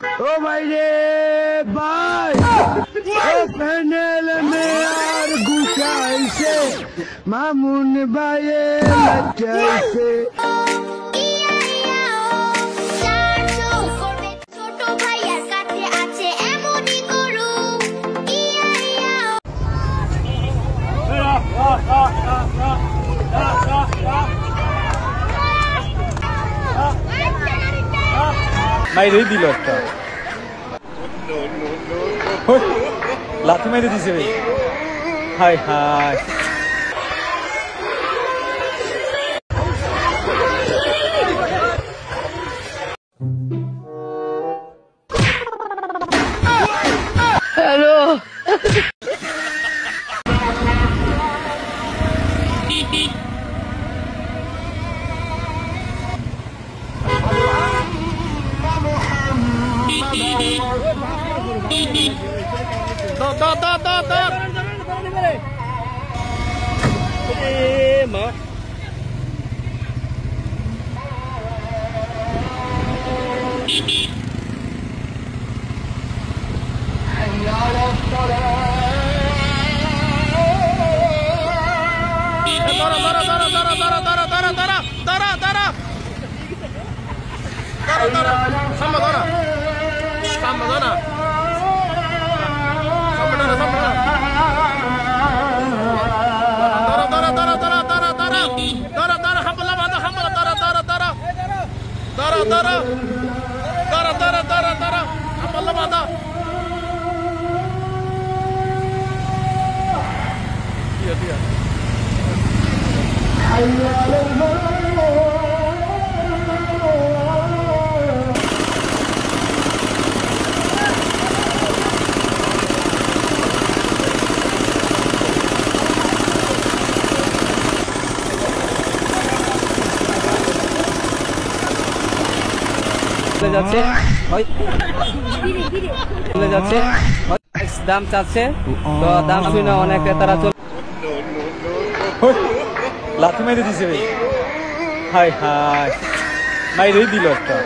ओ भाई रे भाई ओ पैनल में यार गुसाई से मामून भाई लचाई से মাইরেই দিল একটা লাথি মাইরে দিছে ভাই। হাই হাই हेलो যাচ্ছে চলে যাচ্ছে দাম চাচ্ছে তো দাম শুনে অনেক ক্রেতারা চলে লাথি মাইরে দিছে ভাই। হাই হাই মাইরেই দিল একটা।